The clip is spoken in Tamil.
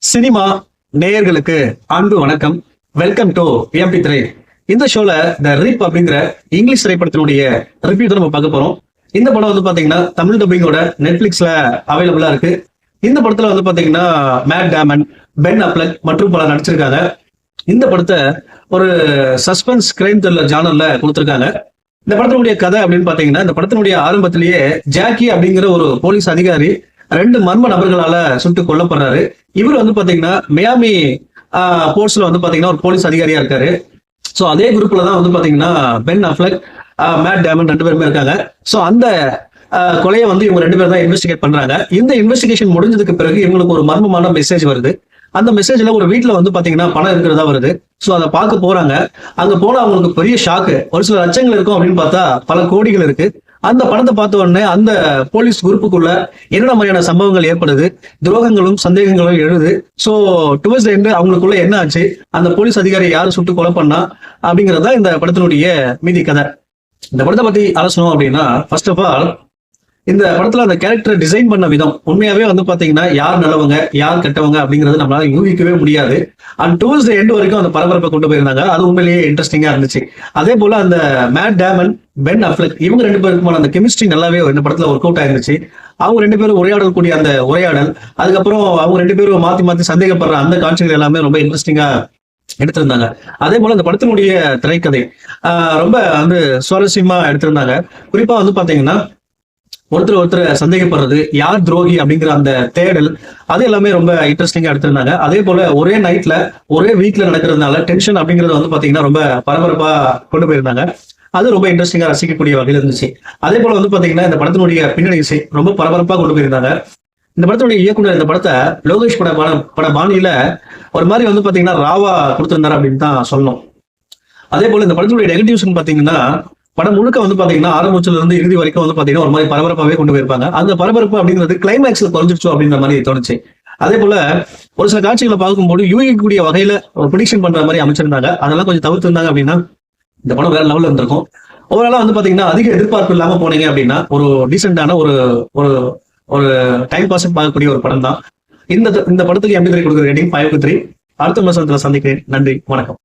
சினிமா நேயர்களுக்கு அன்பு வணக்கம். Welcome to MP3. இந்த ஷோல த ரிப் அப்படிங்கிற இங்கிலீஷ் திரைப்படத்தினுடைய ரிவ்யூ தான் நம்ம பார்க்க போறோம். இந்த படம் வந்து பாத்தீங்கன்னா தமிழ் டப்பிங்கோட நெட்ஃபிளிக்ஸ்ல அவைலபிளா இருக்கு. இந்த படத்துல வந்து பாத்தீங்கன்னா மேட் டேமன், பென் அப்லக் மற்றும் பலர் நடிச்சிருக்காங்க. இந்த படத்தை ஒரு சஸ்பென்ஸ் கிரைம் த்ரில்லர் ஜானர்ல கொடுத்திருக்காங்க. இந்த படத்தினுடைய கதை அப்படின்னு பாத்தீங்கன்னா, இந்த படத்தினுடைய ஆரம்பத்திலேயே ஜாக்கி அப்படிங்கிற ஒரு போலீஸ் அதிகாரி 2 மர்ம நபர்களால சுட்டு கொல்லப்படுறாரு. இவர் வந்து பாத்தீங்கன்னா மியாமி போர்ட்ஸ்ல வந்து பாத்தீங்கன்னா ஒரு போலீஸ் அதிகாரியா இருக்காரு. சோ அதே குரூப்ல தான் வந்து பாத்தீங்கன்னா பென் அஃப்லெக், மேட் டேமன் 2 பேருமே இருக்காங்க. சோ அந்த கொலையை வந்து இவங்க 2 பேரும் தான் இன்வெஸ்டிகேட் பண்றாங்க. இந்த இன்வெஸ்டிகேஷன் முடிஞ்சதுக்கு பிறகு இவங்களுக்கு ஒரு மர்மமான மெசேஜ் வருது. அந்த மெசேஜ்ல ஒரு வீட்டுல வந்து பாத்தீங்கன்னா பணம் இருக்கிறதா வருது. சோ அதை பார்க்க போறாங்க. அங்க போனா அவங்களுக்கு பெரிய ஷாக்கு. ஒரு சில லட்சங்கள் இருக்கும் அப்படின்னு பார்த்தா பல கோடிகள் இருக்கு. அந்த பணத்தை பார்த்த உடனே அந்த போலீஸ் குரூப்புக்குள்ள என்னென்ன மாதிரியான சம்பவங்கள் ஏற்படுது, துரோகங்களும் சந்தேகங்களும் எழுது. சோ டுவர்ட்ஸ் தி எண்ட் அவங்களுக்குள்ள என்ன ஆச்சு, அந்த போலீஸ் அதிகாரி யாரு சுட்டு கொலை பண்ணா அப்படிங்கறத இந்த படத்தினுடைய மீதி கதை. இந்த படத்தை பத்தி ஆலோசனம் அப்படின்னா, ஃபர்ஸ்ட் ஆஃப் ஆல் இந்த படத்துல அந்த கேரக்டர் டிசைன் பண்ண விதம் உண்மையாவே வந்து பாத்தீங்கன்னா யார் நல்லவங்க யார் கெட்டவங்க அப்படிங்கறது நம்மளால யூகிக்கவே முடியாது. அண்ட் டுவர்ட்ஸ் தி எண்ட் வரைக்கும் அந்த பரபரப்பை கொண்டு போயிருந்தாங்க. அது உண்மையிலேயே இன்ட்ரெஸ்டிங்கா இருந்துச்சு. அதே போல அந்த மேட் டேமன், பென் அஃப்லெக் இவங்க 2 பேருக்குமான அந்த கெமிஸ்ட்ரி நல்லாவே இந்த படத்துல ஒர்க் அவுட் ஆயிருந்துச்சு. அவங்க 2 பேரும் உரையாடல் கூடிய அந்த உரையாடல், அதுக்கப்புறம் அவங்க 2 பேரும் மாத்தி மாத்தி சந்தேகப்படுற அந்த காட்சிகள் எல்லாமே ரொம்ப இன்ட்ரெஸ்டிங்கா எடுத்திருந்தாங்க. அதே போல இந்த படத்தினுடைய திரைக்கதை ரொம்ப வந்து சுவாரஸ்யமா எடுத்திருந்தாங்க. குறிப்பா வந்து பாத்தீங்கன்னா ஒருத்தர் சந்தேகப்படுறது, யார் துரோகி அப்படிங்கிற அந்த தேடல், அது எல்லாமே ரொம்ப இன்ட்ரெஸ்டிங்கா எடுத்திருந்தாங்க. அதே போல ஒரே நைட்ல ஒரே வீக்ல நடக்கிறதுனால டென்ஷன் அப்படிங்கிறது வந்து பாத்தீங்கன்னா ரொம்ப பரபரப்பா கொண்டு போயிருந்தாங்க. அது ரொம்ப இன்ட்ரெஸ்டிங்கா ரசிக்கக்கூடிய வகையில் இருந்துச்சு. அதே போல வந்து பாத்தீங்கன்னா இந்த படத்தினுடைய பின்னணி இசை ரொம்ப பரபரப்பா கொண்டு போயிருந்தாங்க. இந்த படத்தினுடைய இயக்குனர் இந்த படத்தை லோகேஷ் பட பாணியில ஒரு மாதிரி வந்து பாத்தீங்கன்னா ராவா கொடுத்திருந்தாரு அப்படின்னு தான் சொல்லணும். அதே போல இந்த படத்தினுடைய நெகட்டிவ்ஸ் பாத்தீங்கன்னா, படம் முழுக்க வந்து பாத்தீங்கன்னா ஆரம்பத்துல இருந்து இறுதி வரைக்கும் வந்து பாத்தீங்கன்னா ஒரு மாதிரி பரபரப்பாவே கொண்டு போயிருப்பாங்க. அந்த பரபரப்பு அப்படிங்கிறது கிளைமேக்ஸ்ல குறைஞ்சிருச்சோ அப்படின்ற மாதிரி தோணுச்சு. அதே போல ஒரு சில காட்சிகளை பார்க்கும்போது யூகிக்கக்கூடிய வகையில ப்ரிடிக்ஷன் பண்ற மாதிரி அமைச்சிருந்தாங்க. அதெல்லாம் கொஞ்சம் தவிர்த்திருந்தாங்க அப்படின்னா இந்த படம் வேற லெவல்ல இருந்திருக்கும். ஓவராலா வந்து பாத்தீங்கன்னா அதிக எதிர்பார்ப்பு இல்லாம போனீங்க அப்படின்னா ஒரு டீசென்டான ஒரு ஒரு ஒரு டைம் பாஸ் பார்க்கக்கூடிய ஒரு படம் தான். இந்த படத்துக்கு MP3 கொடுக்குற ரேட்டிங் 5/3. அடுத்த மாசத்துல சந்திக்கிறேன். நன்றி, வணக்கம்.